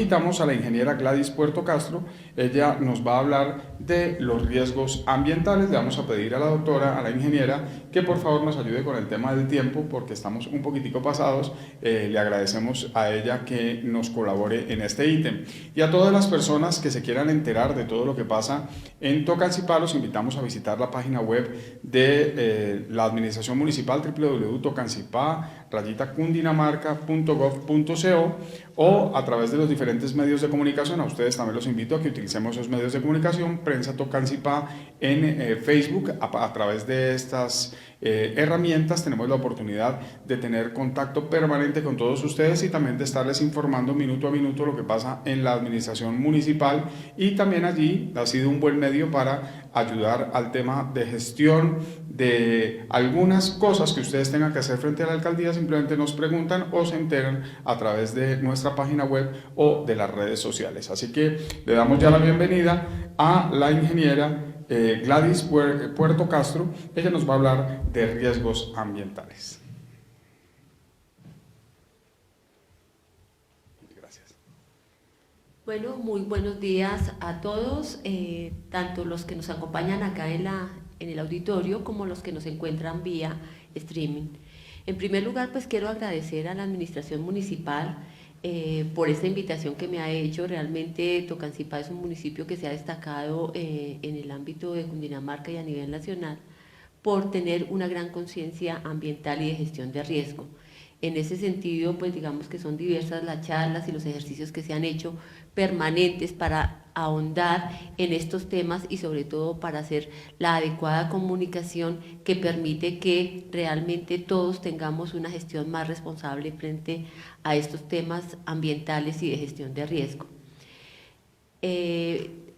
invitamos a la ingeniera Gladys Puerto Castro. Ella nos va a hablar de los riesgos ambientales. Le vamos a pedir a la doctora, a la ingeniera, que por favor nos ayude con el tema del tiempo porque estamos un poquitico pasados. Le agradecemos a ella que nos colabore en este ítem. Y a todas las personas que se quieran enterar de todo lo que pasa en Tocancipá, los invitamos a visitar la página web de la Administración Municipal, www.tocancipá-cundinamarca.gov.co, o a través de los diferentes medios de comunicación. A ustedes también los invito a que utilicemos esos medios de comunicación, Prensa Tocancipá en Facebook. A través de estas herramientas tenemos la oportunidad de tener contacto permanente con todos ustedes y también de estarles informando minuto a minuto lo que pasa en la administración municipal, y también allí ha sido un buen medio para ayudar al tema de gestión de algunas cosas que ustedes tengan que hacer frente a la alcaldía. Simplemente nos preguntan o se enteran a través de nuestra página web o de las redes sociales. Así que le damos ya la bienvenida a la ingeniera Gladys Puerto Castro. Ella nos va a hablar de riesgos ambientales. Gracias. Bueno, muy buenos días a todos, tanto los que nos acompañan acá en el auditorio como los que nos encuentran vía streaming. En primer lugar, pues quiero agradecer a la Administración Municipal por esta invitación que me ha hecho. Realmente Tocancipá es un municipio que se ha destacado en el ámbito de Cundinamarca y a nivel nacional por tener una gran conciencia ambiental y de gestión de riesgo. En ese sentido, pues digamos que son diversas las charlas y los ejercicios que se han hecho permanentes para ahondar en estos temas y sobre todo para hacer la adecuada comunicación que permite que realmente todos tengamos una gestión más responsable frente a estos temas ambientales y de gestión de riesgo.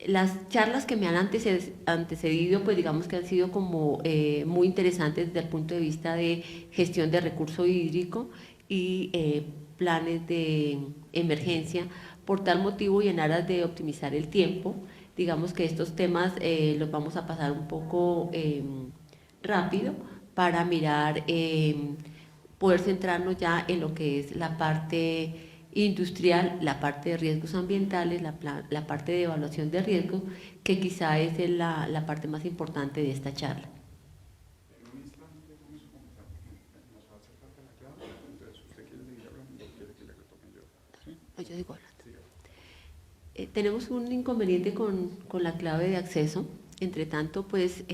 Las charlas que me han antecedido, pues digamos que han sido como muy interesantes desde el punto de vista de gestión de recurso hídrico y planes de emergencia. Por tal motivo y en aras de optimizar el tiempo, digamos que estos temas los vamos a pasar un poco rápido para mirar, poder centrarnos ya en lo que es la parte industrial, la parte de riesgos ambientales, la parte de evaluación de riesgos, que quizá es la parte más importante de esta charla. Yo digo, tenemos un inconveniente con la clave de acceso. Entre tanto, pues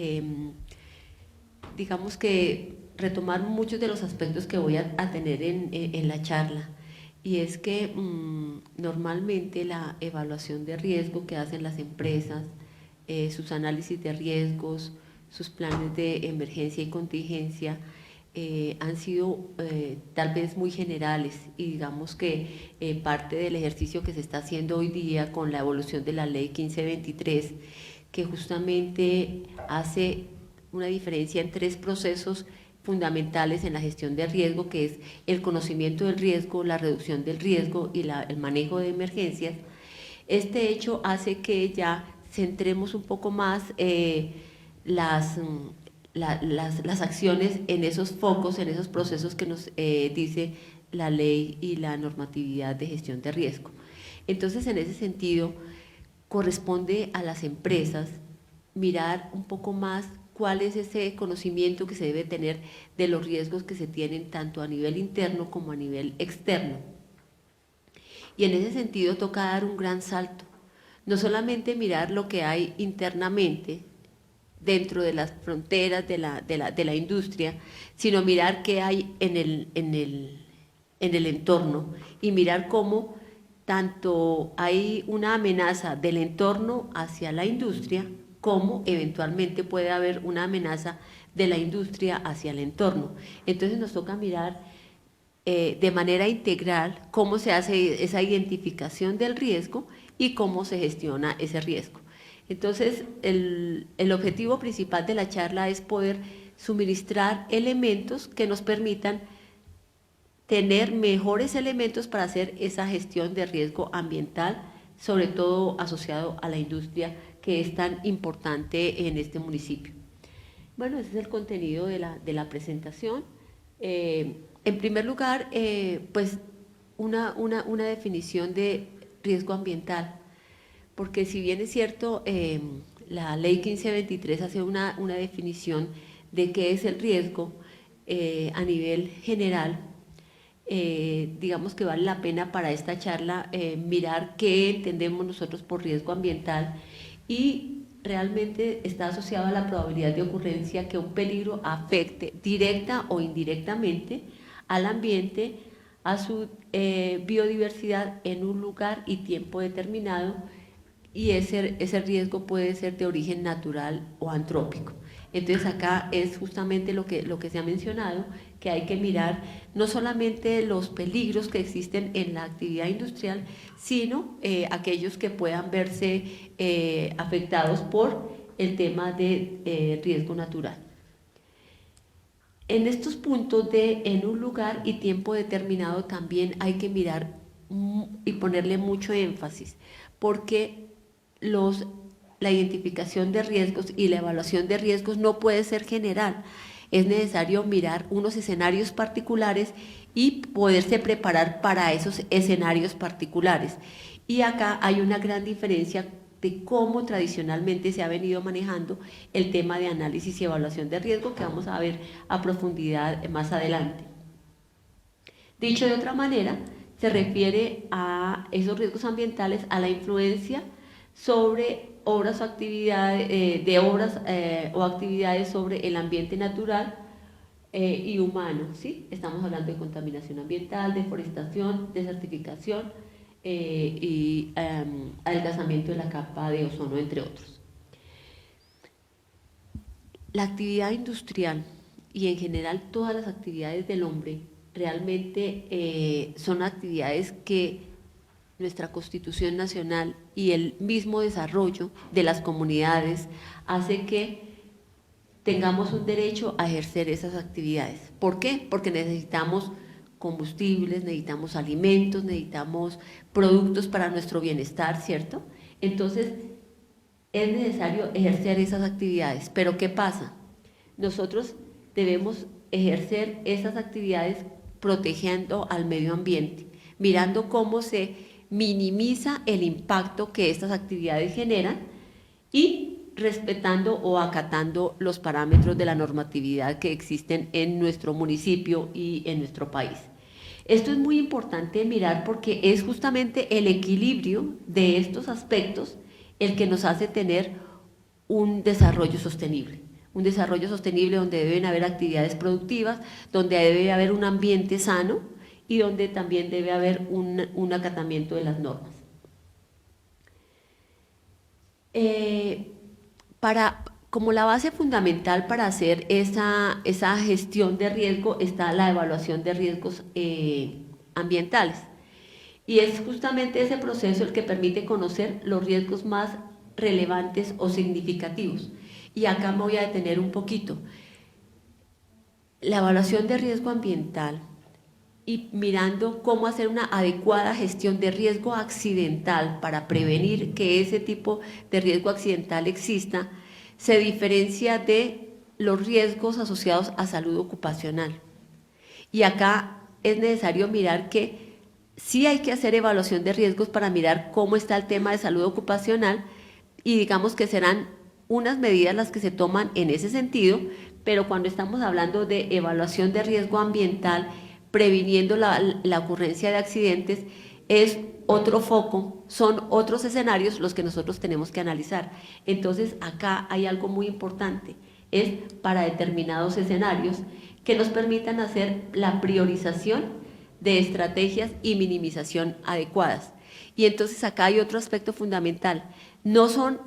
digamos que retomar muchos de los aspectos que voy a tener en la charla. Y es que normalmente la evaluación de riesgo que hacen las empresas, sus análisis de riesgos, sus planes de emergencia y contingencia, han sido tal vez muy generales, y digamos que parte del ejercicio que se está haciendo hoy día con la evolución de la ley 1523, que justamente hace una diferencia en tres procesos fundamentales en la gestión de riesgo, que es el conocimiento del riesgo, la reducción del riesgo y el manejo de emergencias. Este hecho hace que ya centremos un poco más las acciones en esos focos, en esos procesos que nos dice la ley y la normatividad de gestión de riesgo. Entonces, en ese sentido, corresponde a las empresas mirar un poco más cuál es ese conocimiento que se debe tener de los riesgos que se tienen tanto a nivel interno como a nivel externo. Y en ese sentido toca dar un gran salto, no solamente mirar lo que hay internamente dentro de las fronteras de la industria, sino mirar qué hay en el entorno, y mirar cómo tanto hay una amenaza del entorno hacia la industria, como eventualmente puede haber una amenaza de la industria hacia el entorno. Entonces nos toca mirar de manera integral cómo se hace esa identificación del riesgo y cómo se gestiona ese riesgo. Entonces, el objetivo principal de la charla es poder suministrar elementos que nos permitan tener mejores elementos para hacer esa gestión de riesgo ambiental, sobre todo asociado a la industria, que es tan importante en este municipio. Bueno, ese es el contenido de la presentación. En primer lugar, pues una definición de riesgo ambiental, porque si bien es cierto, la ley 1523 hace una definición de qué es el riesgo a nivel general, digamos que vale la pena para esta charla mirar qué entendemos nosotros por riesgo ambiental, y realmente está asociado a la probabilidad de ocurrencia que un peligro afecte directa o indirectamente al ambiente, a su biodiversidad en un lugar y tiempo determinado, y ese riesgo puede ser de origen natural o antrópico. Entonces acá es justamente lo que se ha mencionado, que hay que mirar no solamente los peligros que existen en la actividad industrial, sino aquellos que puedan verse afectados por el tema de riesgo natural. En estos puntos de en un lugar y tiempo determinado también hay que mirar y ponerle mucho énfasis, porque la identificación de riesgos y la evaluación de riesgos no puede ser general. Es necesario mirar unos escenarios particulares y poderse preparar para esos escenarios particulares. Y acá hay una gran diferencia de cómo tradicionalmente se ha venido manejando el tema de análisis y evaluación de riesgo, que vamos a ver a profundidad más adelante. Dicho de otra manera, se refiere a esos riesgos ambientales, a la influencia sobre obras o actividades, o actividades sobre el ambiente natural y humano, ¿sí? Estamos hablando de contaminación ambiental, deforestación, desertificación y adelgazamiento de la capa de ozono, entre otros. La actividad industrial y en general todas las actividades del hombre realmente son actividades que nuestra Constitución Nacional y el mismo desarrollo de las comunidades hace que tengamos un derecho a ejercer esas actividades. ¿Por qué? Porque necesitamos combustibles, necesitamos alimentos, necesitamos productos para nuestro bienestar, ¿cierto? Entonces, es necesario ejercer esas actividades. Pero ¿qué pasa? Nosotros debemos ejercer esas actividades protegiendo al medio ambiente, mirando cómo se minimiza el impacto que estas actividades generan y respetando o acatando los parámetros de la normatividad que existen en nuestro municipio y en nuestro país. Esto es muy importante mirar porque es justamente el equilibrio de estos aspectos el que nos hace tener un desarrollo sostenible. Un desarrollo sostenible donde deben haber actividades productivas, donde debe haber un ambiente sano y donde también debe haber un acatamiento de las normas. Como la base fundamental para hacer esa gestión de riesgo está la evaluación de riesgos ambientales. Y es justamente ese proceso el que permite conocer los riesgos más relevantes o significativos. Y acá me voy a detener un poquito. La evaluación de riesgo ambiental y mirando cómo hacer una adecuada gestión de riesgo accidental para prevenir que ese tipo de riesgo accidental exista, se diferencia de los riesgos asociados a salud ocupacional. Y acá es necesario mirar que sí hay que hacer evaluación de riesgos para mirar cómo está el tema de salud ocupacional, y digamos que serán unas medidas las que se toman en ese sentido, pero cuando estamos hablando de evaluación de riesgo ambiental, previniendo la ocurrencia de accidentes, es otro foco, son otros escenarios los que nosotros tenemos que analizar. Entonces acá hay algo muy importante, es para determinados escenarios que nos permitan hacer la priorización de estrategias y minimización adecuadas. Y entonces acá hay otro aspecto fundamental, no son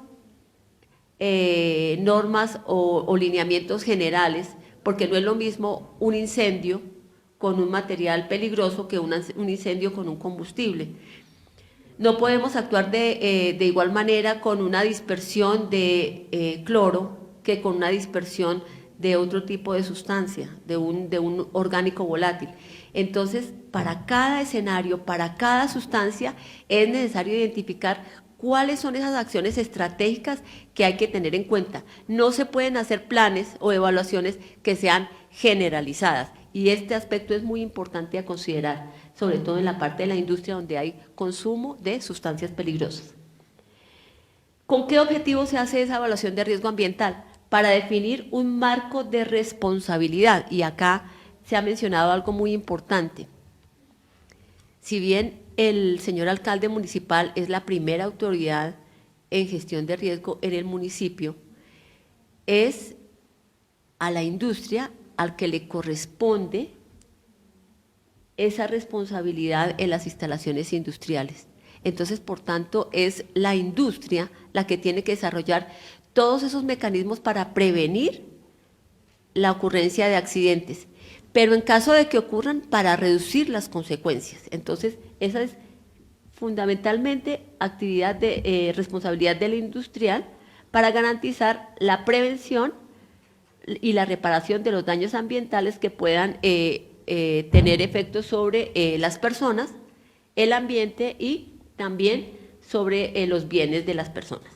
normas o lineamientos generales, porque no es lo mismo un incendio con un material peligroso que un incendio con un combustible. No podemos actuar de igual manera con una dispersión de cloro que con una dispersión de otro tipo de sustancia, de un orgánico volátil. Entonces, para cada escenario, para cada sustancia, es necesario identificar cuáles son esas acciones estratégicas que hay que tener en cuenta. No se pueden hacer planes o evaluaciones que sean generalizadas, Y este aspecto es muy importante a considerar, sobre todo en la parte de la industria donde hay consumo de sustancias peligrosas. ¿Con qué objetivo se hace esa evaluación de riesgo ambiental? Para definir un marco de responsabilidad. Y acá se ha mencionado algo muy importante. Si bien el señor alcalde municipal es la primera autoridad en gestión de riesgo en el municipio, es a la industria al que le corresponde esa responsabilidad en las instalaciones industriales. Entonces, por tanto, es la industria la que tiene que desarrollar todos esos mecanismos para prevenir la ocurrencia de accidentes, pero en caso de que ocurran, para reducir las consecuencias. Entonces, esa es fundamentalmente actividad de responsabilidad del industrial para garantizar la prevención y la reparación de los daños ambientales que puedan tener efectos sobre las personas, el ambiente y también sobre los bienes de las personas.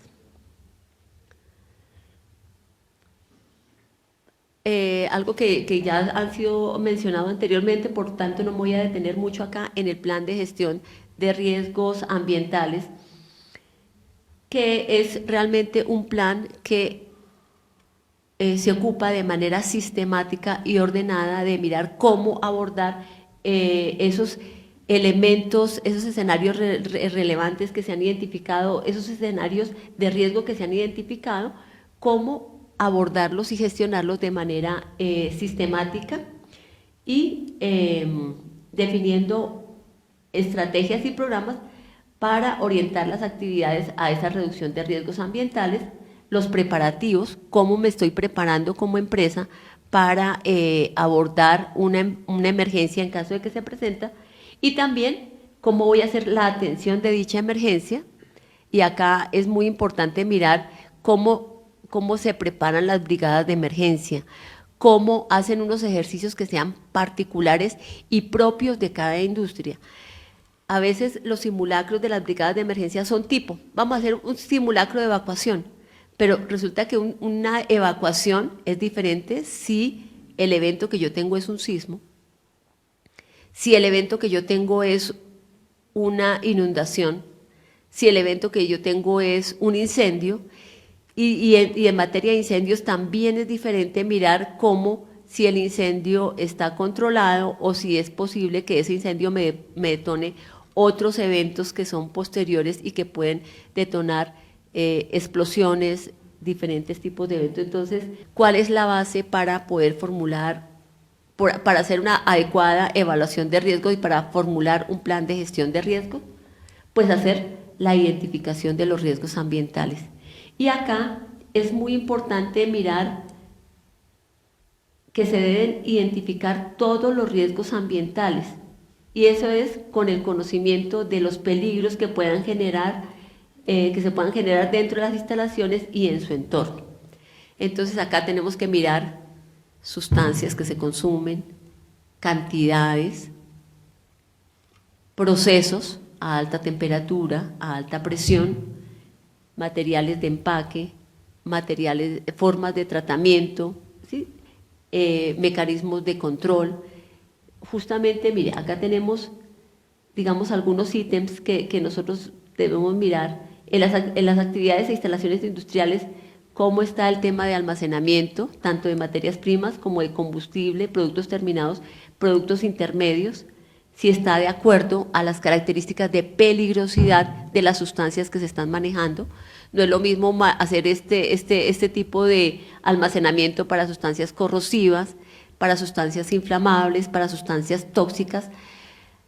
Algo que ya han sido mencionado anteriormente, por tanto no me voy a detener mucho acá, en el plan de gestión de riesgos ambientales, que es realmente un plan que se ocupa de manera sistemática y ordenada de mirar cómo abordar esos elementos, esos escenarios relevantes que se han identificado, esos escenarios de riesgo que se han identificado, cómo abordarlos y gestionarlos de manera sistemática y definiendo estrategias y programas para orientar las actividades a esa reducción de riesgos ambientales, los preparativos, cómo me estoy preparando como empresa para abordar una emergencia en caso de que se presenta, y también cómo voy a hacer la atención de dicha emergencia. Y acá es muy importante mirar cómo se preparan las brigadas de emergencia, cómo hacen unos ejercicios que sean particulares y propios de cada industria. A veces los simulacros de las brigadas de emergencia son tipo, vamos a hacer un simulacro de evacuación, pero resulta que una evacuación es diferente si el evento que yo tengo es un sismo, si el evento que yo tengo es una inundación, si el evento que yo tengo es un incendio, y en materia de incendios también es diferente mirar cómo, si el incendio está controlado o si es posible que ese incendio me detone otros eventos que son posteriores y que pueden detonar explosiones, diferentes tipos de eventos. Entonces, ¿cuál es la base para poder formular, para hacer una adecuada evaluación de riesgo y para formular un plan de gestión de riesgo? Pues hacer la identificación de los riesgos ambientales. Y acá es muy importante mirar que se deben identificar todos los riesgos ambientales, y eso es con el conocimiento de los peligros que puedan generar, que se puedan generar dentro de las instalaciones y en su entorno. Entonces acá tenemos que mirar sustancias que se consumen, cantidades, procesos a alta temperatura, a alta presión, materiales de empaque, materiales, formas de tratamiento, ¿sí? Mecanismos de control. Justamente, mire, acá tenemos, digamos, algunos ítems que nosotros debemos mirar en las actividades e instalaciones industriales, cómo está el tema de almacenamiento, tanto de materias primas como de combustible, productos terminados, productos intermedios, si está de acuerdo a las características de peligrosidad de las sustancias que se están manejando. No es lo mismo hacer este tipo de almacenamiento para sustancias corrosivas, para sustancias inflamables, para sustancias tóxicas.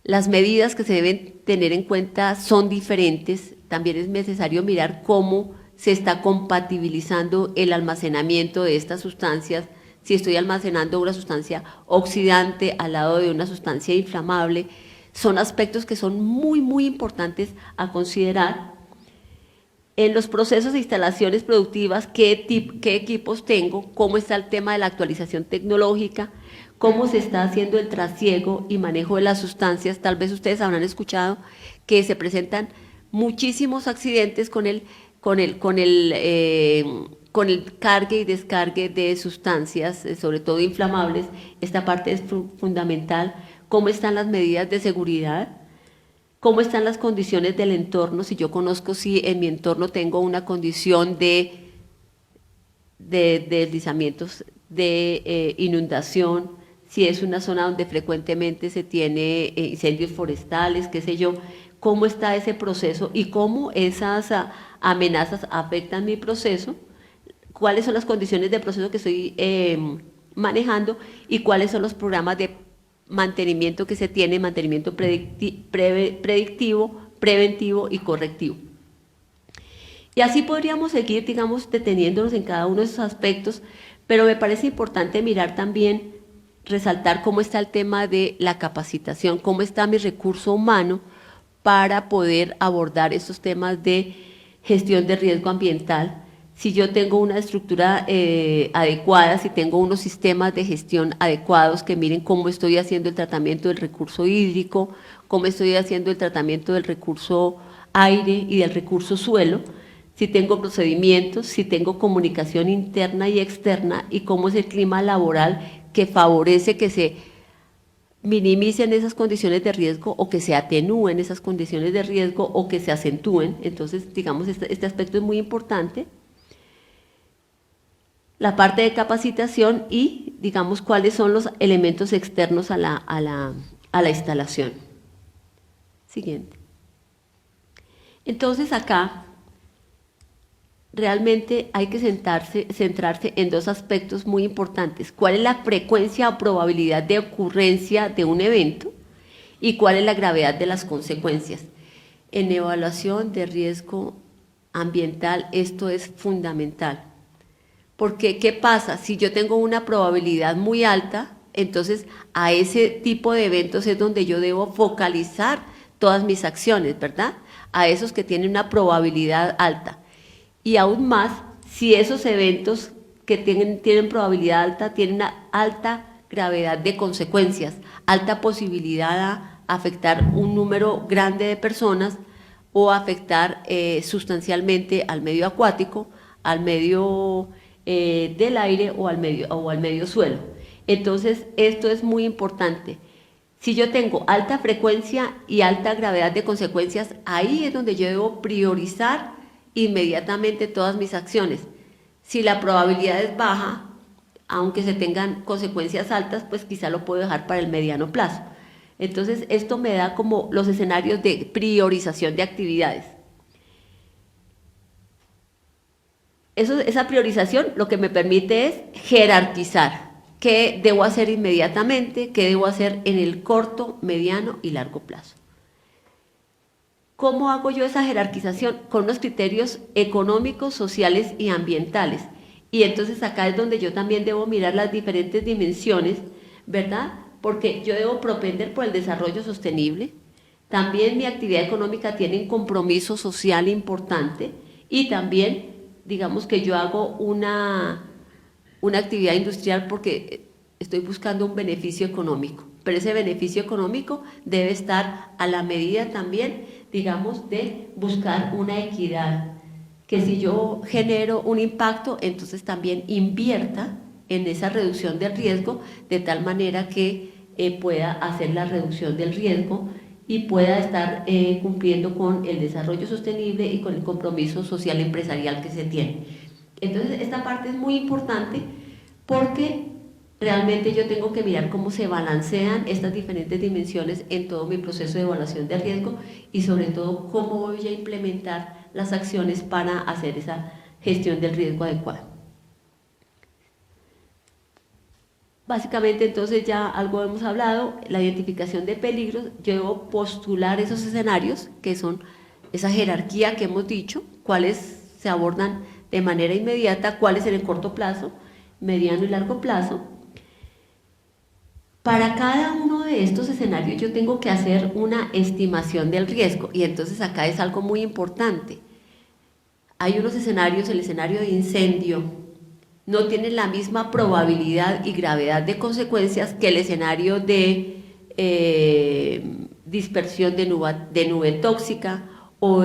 Las medidas que se deben tener en cuenta son diferentes. También es necesario mirar cómo se está compatibilizando el almacenamiento de estas sustancias, si estoy almacenando una sustancia oxidante al lado de una sustancia inflamable. Son aspectos que son muy, muy importantes a considerar. En los procesos de instalaciones productivas, qué equipos tengo, cómo está el tema de la actualización tecnológica, cómo se está haciendo el trasiego y manejo de las sustancias. Tal vez ustedes habrán escuchado que se presentan muchísimos accidentes con el con el cargue y descargue de sustancias, sobre todo inflamables, esta parte es fundamental. ¿Cómo están las medidas de seguridad? ¿Cómo están las condiciones del entorno? Si yo conozco si en mi entorno tengo una condición de deslizamientos, de inundación, si es una zona donde frecuentemente se tiene incendios forestales, qué sé yo, cómo está ese proceso y cómo esas amenazas afectan mi proceso, cuáles son las condiciones de proceso que estoy manejando y cuáles son los programas de mantenimiento que se tiene, mantenimiento predictivo, preventivo y correctivo. Y así podríamos seguir, digamos, deteniéndonos en cada uno de esos aspectos, pero me parece importante mirar también, resaltar cómo está el tema de la capacitación, cómo está mi recurso humano para poder abordar estos temas de gestión de riesgo ambiental. Si yo tengo una estructura adecuada, si tengo unos sistemas de gestión adecuados que miren cómo estoy haciendo el tratamiento del recurso hídrico, cómo estoy haciendo el tratamiento del recurso aire y del recurso suelo, si tengo procedimientos, si tengo comunicación interna y externa y cómo es el clima laboral que favorece que se minimicen esas condiciones de riesgo o que se atenúen esas condiciones de riesgo o que se acentúen. Entonces, digamos, este aspecto es muy importante. La parte de capacitación y, digamos, cuáles son los elementos externos a la instalación. Siguiente. Entonces, acá realmente hay que centrarse en dos aspectos muy importantes. ¿Cuál es la frecuencia o probabilidad de ocurrencia de un evento? ¿Y cuál es la gravedad de las consecuencias? En evaluación de riesgo ambiental esto es fundamental. Porque, ¿qué pasa? Si yo tengo una probabilidad muy alta, entonces a ese tipo de eventos es donde yo debo focalizar todas mis acciones, ¿verdad? A esos que tienen una probabilidad alta. Y aún más, si esos eventos que tienen probabilidad alta, tienen una alta gravedad de consecuencias, alta posibilidad a afectar un número grande de personas o afectar sustancialmente al medio acuático, al medio del aire o al medio suelo. Entonces, esto es muy importante. Si yo tengo alta frecuencia y alta gravedad de consecuencias, ahí es donde yo debo priorizar inmediatamente todas mis acciones. Si la probabilidad es baja, aunque se tengan consecuencias altas, pues quizá lo puedo dejar para el mediano plazo. Entonces, esto me da como los escenarios de priorización de actividades. Esa priorización lo que me permite es jerarquizar qué debo hacer inmediatamente, qué debo hacer en el corto, mediano y largo plazo. ¿Cómo hago yo esa jerarquización? Con unos criterios económicos, sociales y ambientales. Y entonces acá es donde yo también debo mirar las diferentes dimensiones, ¿verdad? Porque yo debo propender por el desarrollo sostenible. También mi actividad económica tiene un compromiso social importante y también, digamos que yo hago una actividad industrial porque estoy buscando un beneficio económico. Pero ese beneficio económico debe estar a la medida también, digamos, de buscar una equidad, que si yo genero un impacto, entonces también invierta en esa reducción del riesgo, de tal manera que pueda hacer la reducción del riesgo y pueda estar cumpliendo con el desarrollo sostenible y con el compromiso social empresarial que se tiene. Entonces, esta parte es muy importante porque realmente yo tengo que mirar cómo se balancean estas diferentes dimensiones en todo mi proceso de evaluación de riesgo y sobre todo cómo voy a implementar las acciones para hacer esa gestión del riesgo adecuada. Básicamente entonces ya algo hemos hablado, la identificación de peligros, yo debo postular esos escenarios que son esa jerarquía que hemos dicho, cuáles se abordan de manera inmediata, cuáles en el corto plazo, mediano y largo plazo. Para cada uno de estos escenarios yo tengo que hacer una estimación del riesgo y entonces acá es algo muy importante. Hay unos escenarios, el escenario de incendio no tiene la misma probabilidad y gravedad de consecuencias que el escenario de dispersión de nube tóxica o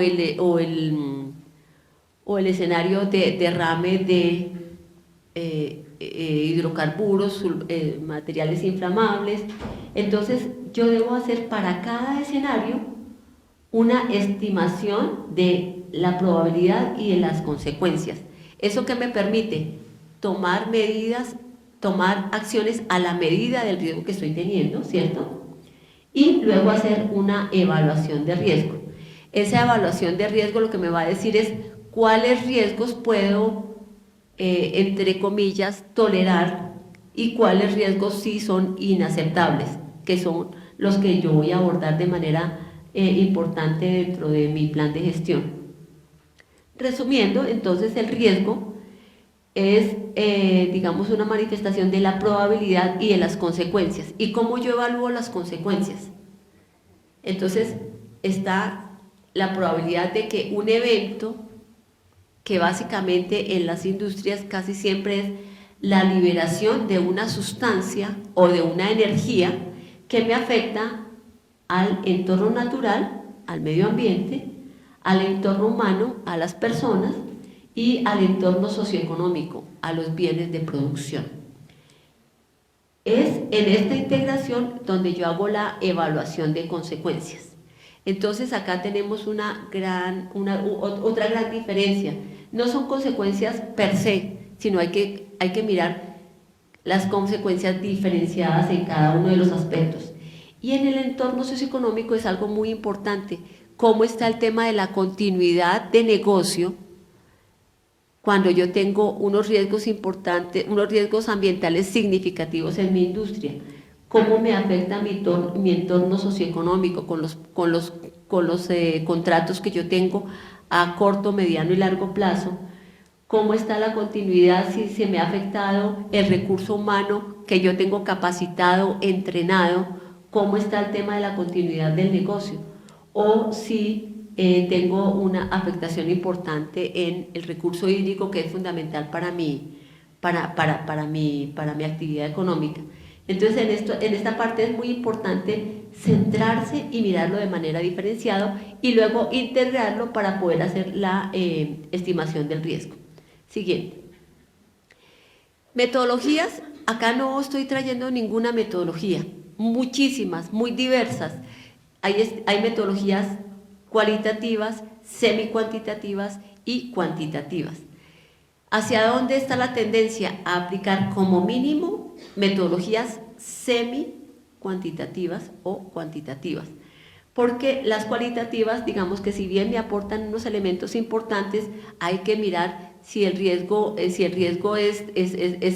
o el escenario de derrame de hidrocarburos, materiales inflamables. Entonces yo debo hacer para cada escenario una estimación de la probabilidad y de las consecuencias. Eso que me permite tomar medidas, tomar acciones a la medida del riesgo que estoy teniendo, ¿cierto? Y luego hacer una evaluación de riesgo. Esa evaluación de riesgo lo que me va a decir es cuáles riesgos puedo, entre comillas, tolerar y cuáles riesgos sí son inaceptables, que son los que yo voy a abordar de manera importante dentro de mi plan de gestión. Resumiendo, entonces el riesgo es, digamos, una manifestación de la probabilidad y de las consecuencias. ¿Y cómo yo evalúo las consecuencias? Entonces está la probabilidad de que un evento, que básicamente en las industrias casi siempre es la liberación de una sustancia o de una energía que me afecta al entorno natural, al medio ambiente, al entorno humano, a las personas y al entorno socioeconómico, a los bienes de producción. Es en esta integración donde yo hago la evaluación de consecuencias. Entonces acá tenemos otra gran diferencia. No son consecuencias per se, sino hay que mirar las consecuencias diferenciadas en cada uno de los aspectos. Y en el entorno socioeconómico es algo muy importante, cómo está el tema de la continuidad de negocio cuando yo tengo unos riesgos importantes, unos riesgos ambientales significativos en mi industria. Cómo me afecta mi entorno socioeconómico con los contratos que yo tengo a corto, mediano y largo plazo. Cómo está la continuidad, si se me ha afectado el recurso humano que yo tengo capacitado, entrenado, cómo está el tema de la continuidad del negocio, o si tengo una afectación importante en el recurso hídrico que es fundamental para mi actividad económica. Entonces en esta parte es muy importante centrarse y mirarlo de manera diferenciada y luego integrarlo para poder hacer la estimación del riesgo. Siguiente. Metodologías, acá no estoy trayendo ninguna metodología, muchísimas, muy diversas. Hay metodologías cualitativas, semi-cuantitativas y cuantitativas. ¿Hacia dónde está la tendencia? A aplicar como mínimo metodologías semi-cuantitativas o cuantitativas. Porque las cualitativas, digamos que si bien me aportan unos elementos importantes, hay que mirar si el riesgo es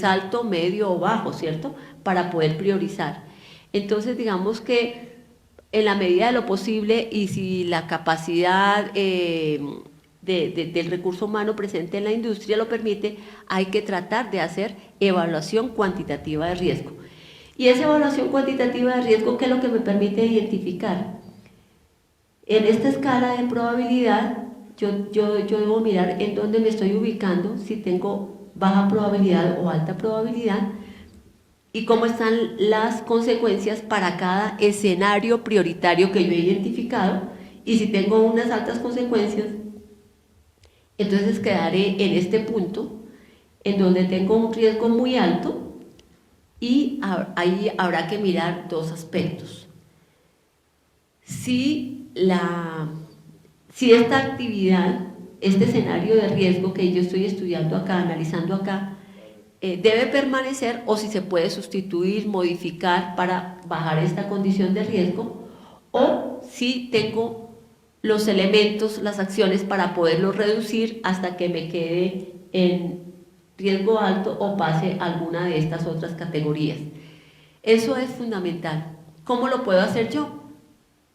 alto, medio o bajo, ¿cierto? Para poder priorizar. Entonces, digamos que en la medida de lo posible y si la capacidad del recurso humano presente en la industria lo permite, hay que tratar de hacer evaluación cuantitativa de riesgo. Y esa evaluación cuantitativa de riesgo, ¿qué es lo que me permite identificar? En esta escala de probabilidad, yo debo mirar en dónde me estoy ubicando, si tengo baja probabilidad o alta probabilidad, y cómo están las consecuencias para cada escenario prioritario que yo he identificado, y si tengo unas altas consecuencias, entonces quedaré en este punto, en donde tengo un riesgo muy alto, y ahí habrá que mirar dos aspectos. Si esta actividad, este escenario de riesgo que yo estoy estudiando acá, analizando acá, debe permanecer o si se puede sustituir, modificar para bajar esta condición de riesgo, o si tengo los elementos, las acciones para poderlo reducir hasta que me quede en riesgo alto o pase alguna de estas otras categorías. Eso es fundamental. ¿Cómo lo puedo hacer yo?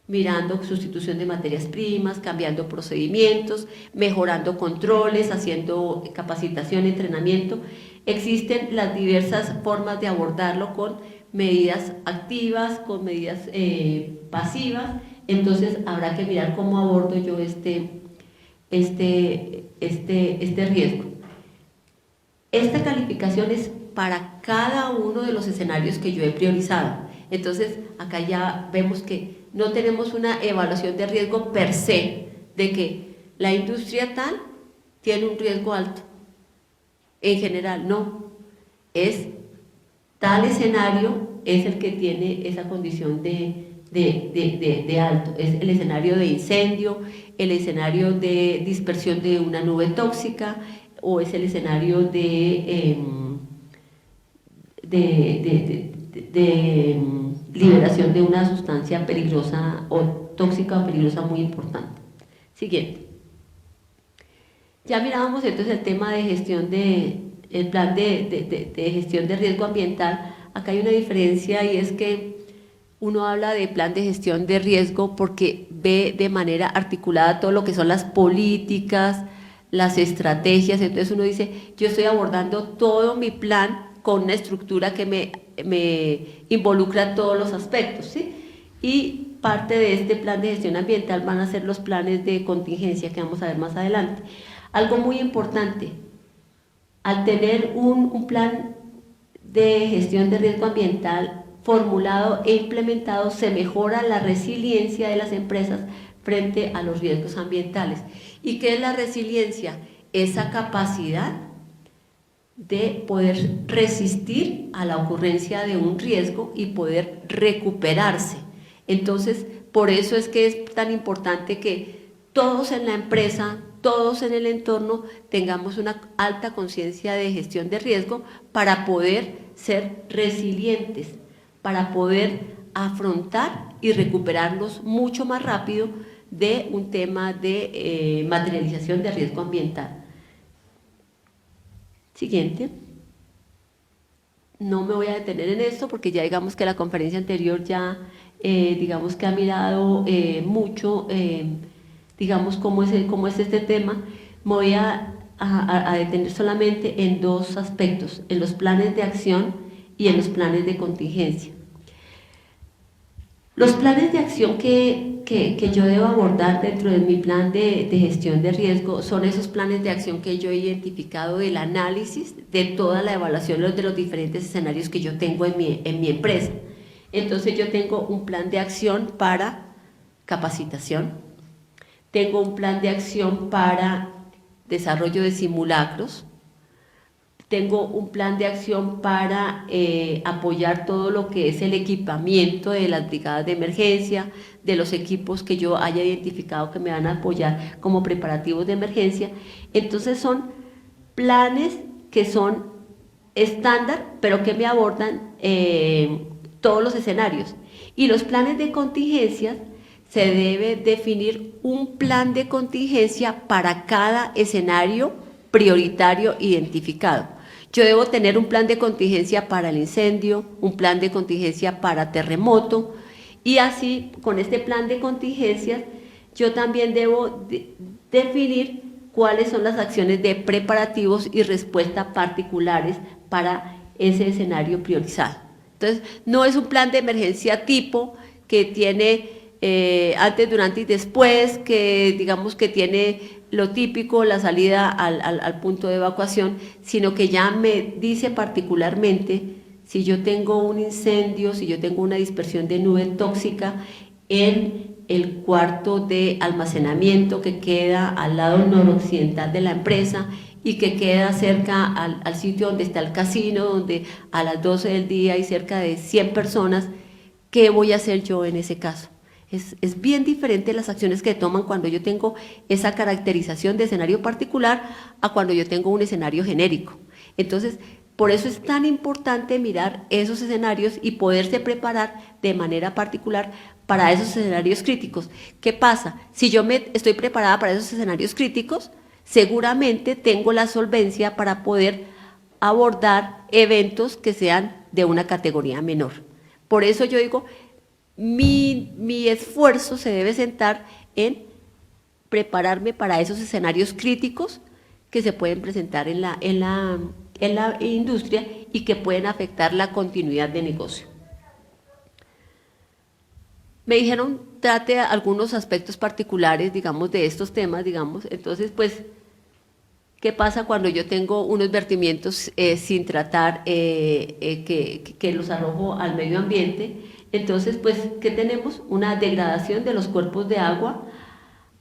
Mirando sustitución de materias primas, cambiando procedimientos, mejorando controles, haciendo capacitación, entrenamiento. Existen las diversas formas de abordarlo con medidas activas, con medidas pasivas. Entonces habrá que mirar cómo abordo yo este riesgo. Esta calificación es para cada uno de los escenarios que yo he priorizado. Entonces acá ya vemos que no tenemos una evaluación de riesgo per se, de que la industria tal tiene un riesgo alto. En general, no. Es tal escenario es el que tiene esa condición de alto. Es el escenario de incendio, el escenario de dispersión de una nube tóxica, o es el escenario de liberación de una sustancia peligrosa o tóxica o peligrosa muy importante. Siguiente. Ya mirábamos entonces el tema de gestión el plan de gestión de riesgo ambiental. Acá hay una diferencia, y es que uno habla de plan de gestión de riesgo porque ve de manera articulada todo lo que son las políticas, las estrategias. Entonces uno dice, yo estoy abordando todo mi plan con una estructura que me involucra todos los aspectos, ¿sí? Y parte de este plan de gestión ambiental van a ser los planes de contingencia que vamos a ver más adelante. Algo muy importante, al tener un plan de gestión de riesgo ambiental formulado e implementado, se mejora la resiliencia de las empresas frente a los riesgos ambientales. ¿Y qué es la resiliencia? Esa capacidad de poder resistir a la ocurrencia de un riesgo y poder recuperarse. Entonces, por eso es que es tan importante que todos en la empresa, todos en el entorno, tengamos una alta conciencia de gestión de riesgo para poder ser resilientes, para poder afrontar y recuperarnos mucho más rápido de un tema de materialización de riesgo ambiental. Siguiente. No me voy a detener en esto porque ya digamos que la conferencia anterior ya digamos que ha mirado mucho digamos cómo es este tema. Me voy a detener solamente en dos aspectos, en los planes de acción y en los planes de contingencia. Los planes de acción que yo debo abordar dentro de mi plan de gestión de riesgo son esos planes de acción que yo he identificado del análisis de toda la evaluación de los diferentes escenarios que yo tengo en mi empresa. Entonces yo tengo un plan de acción para capacitación, tengo un plan de acción para desarrollo de simulacros, tengo un plan de acción para apoyar todo lo que es el equipamiento de las brigadas de emergencia, de los equipos que yo haya identificado que me van a apoyar como preparativos de emergencia. Entonces son planes que son estándar, pero que me abordan todos los escenarios. Y los planes de contingencia, se debe definir un plan de contingencia para cada escenario prioritario identificado. Yo debo tener un plan de contingencia para el incendio, un plan de contingencia para terremoto, y así con este plan de contingencias yo también debo definir cuáles son las acciones de preparativos y respuesta particulares para ese escenario priorizado. Entonces, no es un plan de emergencia tipo que tiene antes, durante y después, que digamos que tiene lo típico, la salida al punto de evacuación, sino que ya me dice particularmente si yo tengo un incendio, si yo tengo una dispersión de nube tóxica en el cuarto de almacenamiento que queda al lado noroccidental de la empresa y que queda cerca al sitio donde está el casino, donde a las 12 del día hay cerca de 100 personas, ¿qué voy a hacer yo en ese caso? Es bien diferente las acciones que toman cuando yo tengo esa caracterización de escenario particular a cuando yo tengo un escenario genérico. Entonces, por eso es tan importante mirar esos escenarios y poderse preparar de manera particular para esos escenarios críticos. ¿Qué pasa? Si yo estoy preparada para esos escenarios críticos, seguramente tengo la solvencia para poder abordar eventos que sean de una categoría menor. Por eso yo digo, mi esfuerzo se debe centrar en prepararme para esos escenarios críticos que se pueden presentar en la industria y que pueden afectar la continuidad de negocio. Me dijeron, trate algunos aspectos particulares, digamos, de estos temas, digamos. Entonces, pues, ¿qué pasa cuando yo tengo unos vertimientos sin tratar que los arrojo al medio ambiente? Entonces, pues, ¿qué tenemos? Una degradación de los cuerpos de agua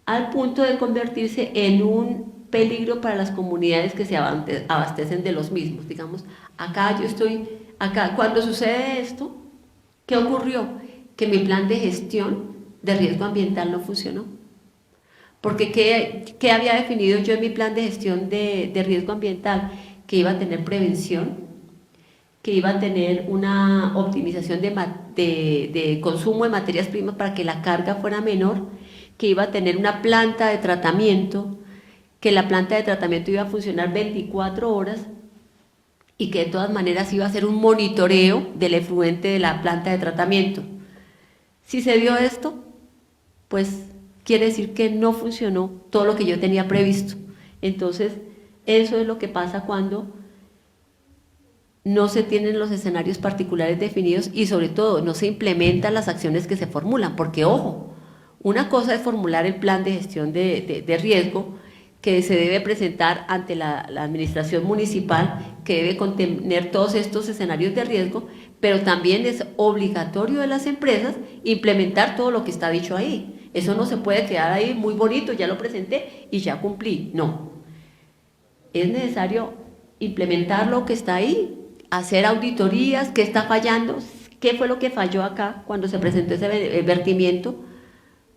al punto de convertirse en un peligro para las comunidades que se abastecen de los mismos. Digamos, acá yo estoy, acá, cuando sucede esto, ¿qué ocurrió? Que mi plan de gestión de riesgo ambiental no funcionó. Porque ¿qué había definido yo en mi plan de gestión de riesgo ambiental? Que iba a tener prevención, que iba a tener una optimización de consumo de materias primas para que la carga fuera menor, que iba a tener una planta de tratamiento, que la planta de tratamiento iba a funcionar 24 horas y que de todas maneras iba a hacer un monitoreo del efluente de la planta de tratamiento. Si se dio esto, pues quiere decir que no funcionó todo lo que yo tenía previsto. Entonces, eso es lo que pasa cuando no se tienen los escenarios particulares definidos y sobre todo no se implementan las acciones que se formulan, porque ojo, una cosa es formular el plan de gestión de riesgo que se debe presentar ante la administración municipal, que debe contener todos estos escenarios de riesgo, pero también es obligatorio de las empresas implementar todo lo que está dicho ahí. Eso no se puede quedar ahí muy bonito, ya lo presenté y ya cumplí. No, es necesario implementar lo que está ahí, hacer auditorías, qué está fallando, qué fue lo que falló acá cuando se presentó ese vertimiento.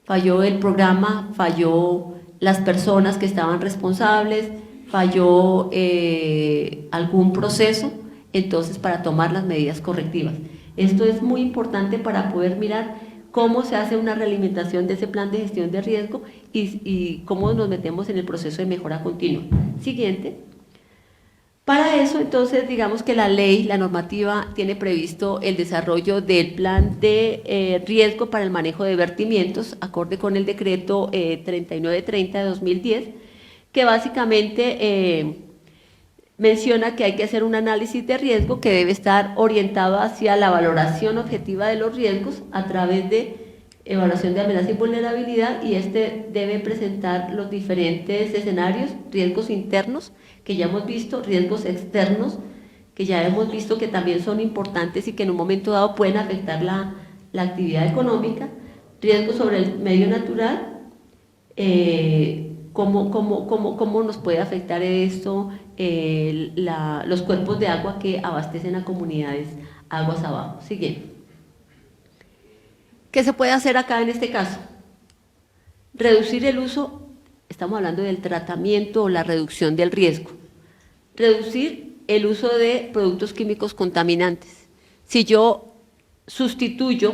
Falló el programa, falló las personas que estaban responsables, falló algún proceso, entonces para tomar las medidas correctivas. Esto es muy importante para poder mirar cómo se hace una realimentación de ese plan de gestión de riesgo y cómo nos metemos en el proceso de mejora continua. Siguiente. Para eso, entonces, digamos que la ley, la normativa, tiene previsto el desarrollo del plan de riesgo para el manejo de vertimientos, acorde con el decreto 3930 de 2010, que básicamente menciona que hay que hacer un análisis de riesgo que debe estar orientado hacia la valoración objetiva de los riesgos a través de evaluación de amenaza y vulnerabilidad, y este debe presentar los diferentes escenarios, riesgos internos, que ya hemos visto, riesgos externos, que ya hemos visto que también son importantes y que en un momento dado pueden afectar la actividad económica, riesgos sobre el medio natural, cómo nos puede afectar esto, los cuerpos de agua que abastecen a comunidades aguas abajo. Siguiente. ¿Qué se puede hacer acá en este caso? Reducir el uso, estamos hablando del tratamiento o la reducción del riesgo. Reducir el uso de productos químicos contaminantes. Si yo sustituyo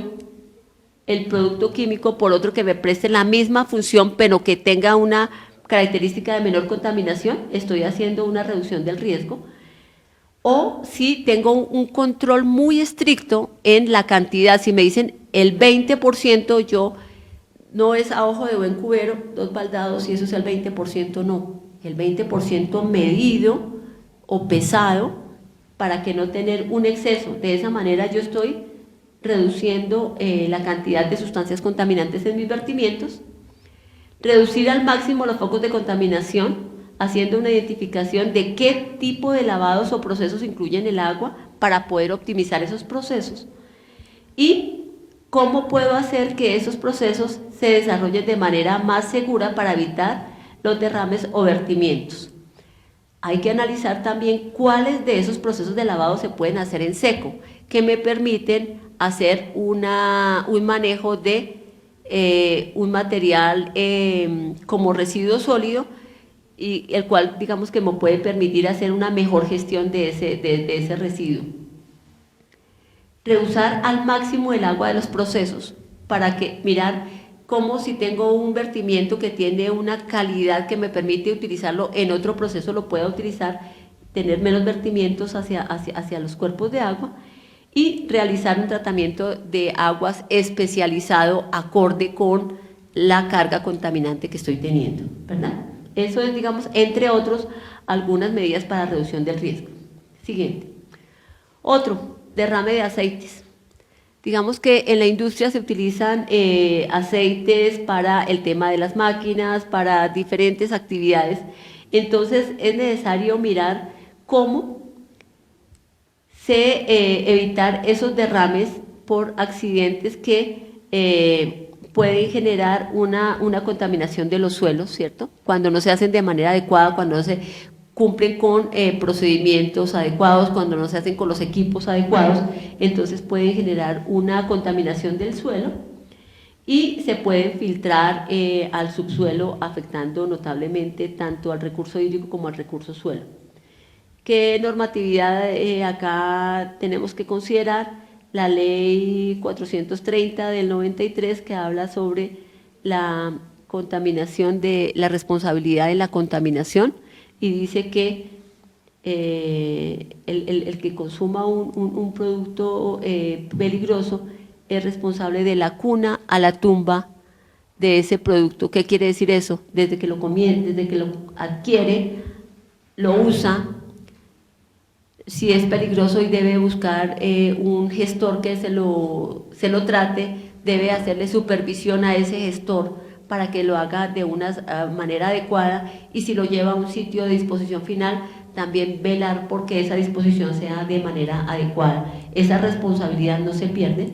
el producto químico por otro que me preste la misma función, pero que tenga una característica de menor contaminación, estoy haciendo una reducción del riesgo. O si tengo un control muy estricto en la cantidad, si me dicen el 20%, yo no es a ojo de buen cubero, 2 baldados, y eso es el 20%, no. El 20% medido o pesado para que no tener un exceso. De esa manera yo estoy reduciendo la cantidad de sustancias contaminantes en mis vertimientos. Reducir al máximo los focos de contaminación, haciendo una identificación de qué tipo de lavados o procesos incluyen el agua para poder optimizar esos procesos y cómo puedo hacer que esos procesos se desarrollen de manera más segura para evitar los derrames o vertimientos. Hay que analizar también cuáles de esos procesos de lavado se pueden hacer en seco, que me permiten hacer un manejo de un material como residuo sólido, y el cual digamos que me puede permitir hacer una mejor gestión de ese residuo. Reusar al máximo el agua de los procesos para que mirar cómo si tengo un vertimiento que tiene una calidad que me permite utilizarlo en otro proceso lo pueda utilizar, tener menos vertimientos hacia los cuerpos de agua y realizar un tratamiento de aguas especializado acorde con la carga contaminante que estoy teniendo, ¿verdad? Eso es, digamos, entre otros, algunas medidas para reducción del riesgo. Siguiente. Otro, derrame de aceites. Digamos que en la industria se utilizan aceites para el tema de las máquinas, para diferentes actividades. Entonces, es necesario mirar cómo evitar esos derrames por accidentes que pueden generar una contaminación de los suelos, ¿cierto? Cuando no se hacen de manera adecuada, cuando no se cumplen con procedimientos adecuados, cuando no se hacen con los equipos adecuados, entonces pueden generar una contaminación del suelo y se pueden filtrar al subsuelo, afectando notablemente tanto al recurso hídrico como al recurso suelo. ¿Qué normatividad acá tenemos que considerar? La ley 430 del 93, que habla sobre la contaminación, de la responsabilidad de la contaminación, y dice que el que consuma un producto peligroso es responsable de la cuna a la tumba de ese producto. ¿Qué quiere decir eso? Desde que lo comienza, desde que lo adquiere, lo usa, si es peligroso y debe buscar un gestor que se lo trate, debe hacerle supervisión a ese gestor para que lo haga de una manera adecuada, y si lo lleva a un sitio de disposición final, también velar porque esa disposición sea de manera adecuada. Esa responsabilidad no se pierde.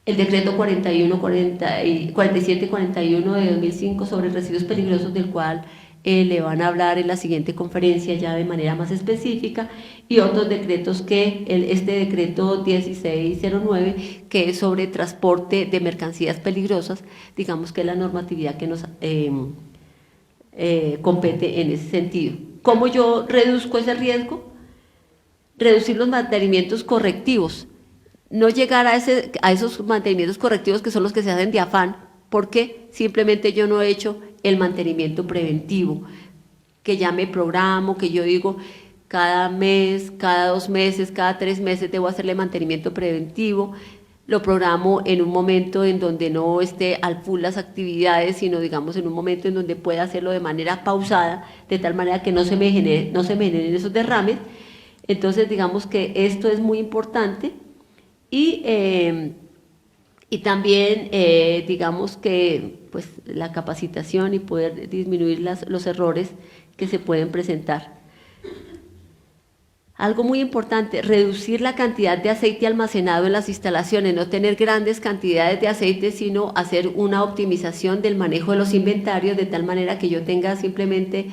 El decreto 4741 de 2005 sobre residuos peligrosos, del cual le van a hablar en la siguiente conferencia ya de manera más específica, y otros decretos que este decreto 1609, que es sobre transporte de mercancías peligrosas, digamos que es la normatividad que nos compete en ese sentido. ¿Cómo yo reduzco ese riesgo? Reducir los mantenimientos correctivos, no llegar a esos mantenimientos correctivos que son los que se hacen de afán, porque simplemente yo no he hecho el mantenimiento preventivo, que ya me programo, que yo digo cada mes, cada 2 meses, cada 3 meses debo hacerle mantenimiento preventivo, lo programo en un momento en donde no esté al full las actividades, sino digamos en un momento en donde pueda hacerlo de manera pausada, de tal manera que no se me generen esos derrames. Entonces digamos que esto es muy importante, y también digamos que pues la capacitación y poder disminuir los errores que se pueden presentar. Algo muy importante, reducir la cantidad de aceite almacenado en las instalaciones, no tener grandes cantidades de aceite, sino hacer una optimización del manejo de los inventarios, de tal manera que yo tenga simplemente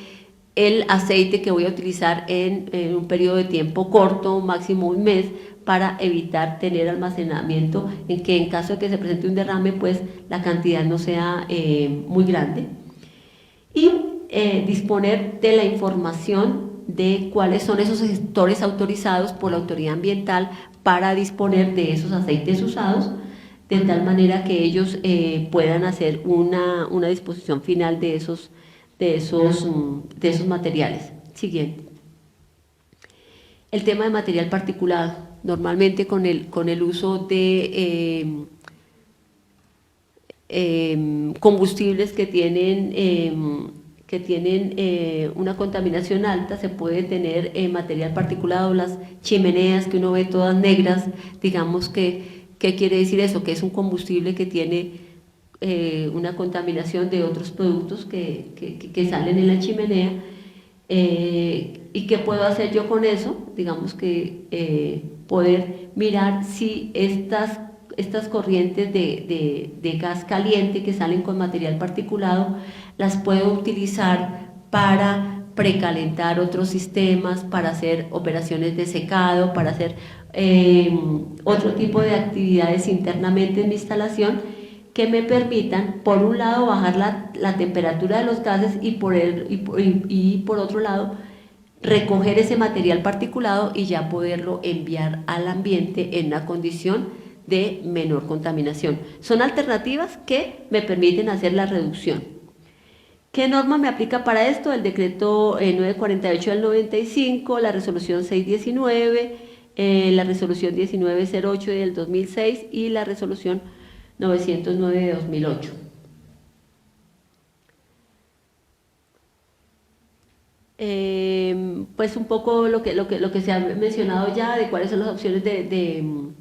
el aceite que voy a utilizar en un periodo de tiempo corto, máximo un mes, para evitar tener almacenamiento, en que en caso de que se presente un derrame, pues la cantidad no sea muy grande. Y disponer de la información de cuáles son esos gestores autorizados por la autoridad ambiental para disponer de esos aceites usados, de tal manera que ellos puedan hacer una disposición final de esos materiales. Siguiente. El tema de material particulado. Normalmente con el uso de combustibles que tienen una contaminación alta, se puede tener material particulado, las chimeneas que uno ve todas negras, digamos que, ¿qué quiere decir eso? Que es un combustible que tiene una contaminación de otros productos que salen en la chimenea. ¿Y qué puedo hacer yo con eso? Digamos que poder mirar si estas corrientes de gas caliente que salen con material particulado las puedo utilizar para precalentar otros sistemas, para hacer operaciones de secado, para hacer otro tipo de actividades internamente en mi instalación, que me permitan, por un lado, bajar la temperatura de los gases, y por otro lado, recoger ese material particulado y ya poderlo enviar al ambiente en una condición de menor contaminación. Son alternativas que me permiten hacer la reducción. ¿Qué norma me aplica para esto? El decreto 948 del 95, la resolución 619, la resolución 1908 del 2006 y la resolución 909 de 2008. Pues un poco lo que se ha mencionado ya, de cuáles son las opciones de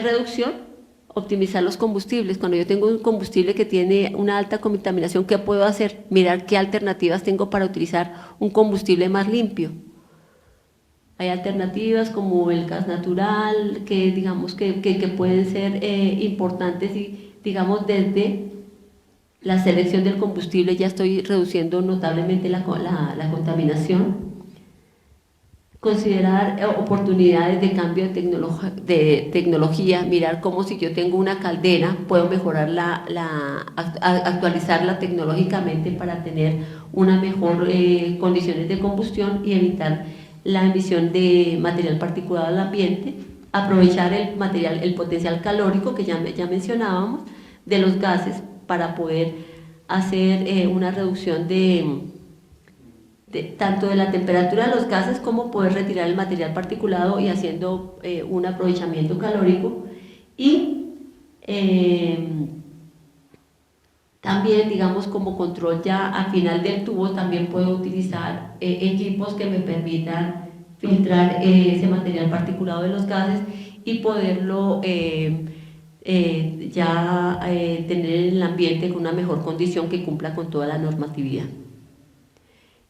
reducción. Optimizar los combustibles. Cuando yo tengo un combustible que tiene una alta contaminación, ¿qué puedo hacer? Mirar qué alternativas tengo para utilizar un combustible más limpio. Hay alternativas como el gas natural, que digamos que pueden ser importantes y digamos desde la selección del combustible ya estoy reduciendo notablemente la contaminación. Considerar oportunidades de cambio de tecnología, mirar cómo si yo tengo una caldera puedo mejorarla, actualizarla tecnológicamente para tener una mejor condiciones de combustión y evitar la emisión de material particulado al ambiente, aprovechar el potencial calórico que ya mencionábamos de los gases para poder hacer una reducción tanto de la temperatura de los gases como poder retirar el material particulado y haciendo un aprovechamiento calórico y también digamos como control ya al final del tubo también puedo utilizar equipos que me permitan filtrar ese material particulado de los gases y poderlo tener en el ambiente con una mejor condición que cumpla con toda la normatividad.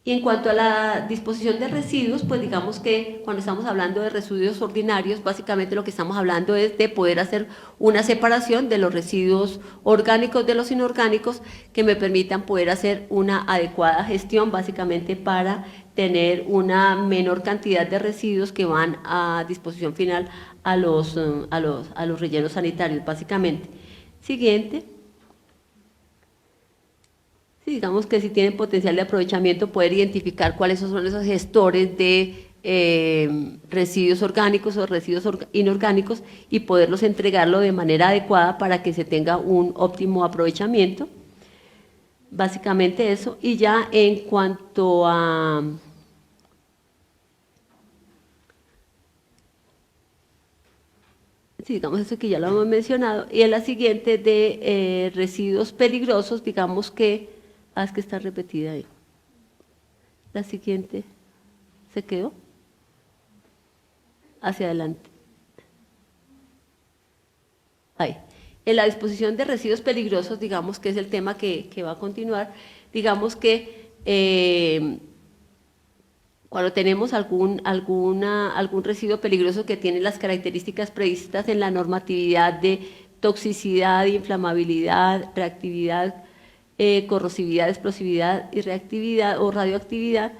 Y en cuanto a la disposición de residuos, pues digamos que cuando estamos hablando de residuos ordinarios, básicamente lo que estamos hablando es de poder hacer una separación de los residuos orgánicos de los inorgánicos que me permitan poder hacer una adecuada gestión, básicamente para tener una menor cantidad de residuos que van a disposición final a los rellenos sanitarios, básicamente. Siguiente. Digamos que si tienen potencial de aprovechamiento, poder identificar cuáles son esos gestores de residuos orgánicos o residuos inorgánicos y poderlos entregarlo de manera adecuada para que se tenga un óptimo aprovechamiento. Básicamente eso. Y ya en cuanto a digamos eso que ya lo hemos mencionado, y en la siguiente de residuos peligrosos, digamos que es que está repetida ahí. La siguiente, ¿se quedó? Hacia adelante. Ahí. En la disposición de residuos peligrosos, digamos que es el tema que va a continuar, digamos que cuando tenemos algún residuo peligroso que tiene las características previstas en la normatividad de toxicidad, inflamabilidad, reactividad, corrosividad, explosividad y reactividad o radioactividad,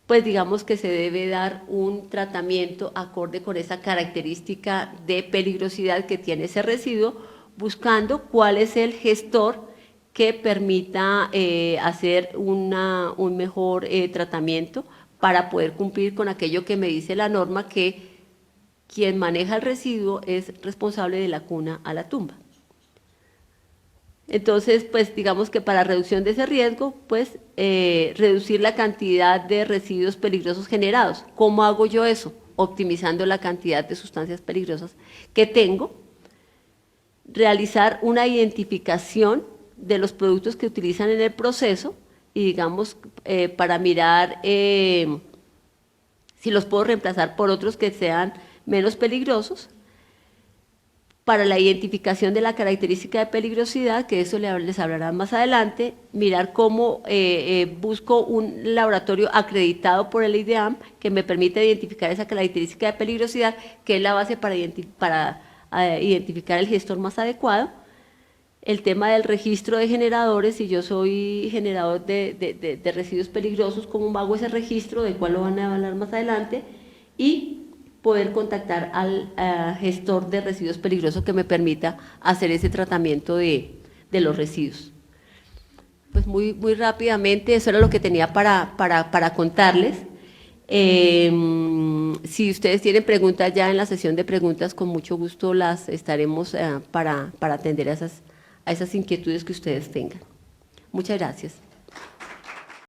pues digamos que se debe dar un tratamiento acorde con esa característica de peligrosidad que tiene ese residuo, buscando cuál es el gestor que permita hacer un mejor tratamiento para poder cumplir con aquello que me dice la norma, que quien maneja el residuo es responsable de la cuna a la tumba. Entonces, pues digamos que para reducción de ese riesgo, pues reducir la cantidad de residuos peligrosos generados. ¿Cómo hago yo eso? Optimizando la cantidad de sustancias peligrosas que tengo. Realizar una identificación de los productos que utilizan en el proceso y digamos para mirar si los puedo reemplazar por otros que sean menos peligrosos. Para la identificación de la característica de peligrosidad, que eso les hablarán más adelante, mirar cómo busco un laboratorio acreditado por el IDEAM que me permite identificar esa característica de peligrosidad, que es la base para identificar el gestor más adecuado. El tema del registro de generadores, si yo soy generador de residuos peligrosos, ¿cómo hago ese registro? De cuál lo van a hablar más adelante. Y poder contactar al gestor de residuos peligrosos que me permita hacer ese tratamiento de los residuos. Pues muy rápidamente, eso era lo que tenía para contarles. Si ustedes tienen preguntas ya en la sesión de preguntas, con mucho gusto las estaremos para atender a esas inquietudes que ustedes tengan. Muchas gracias.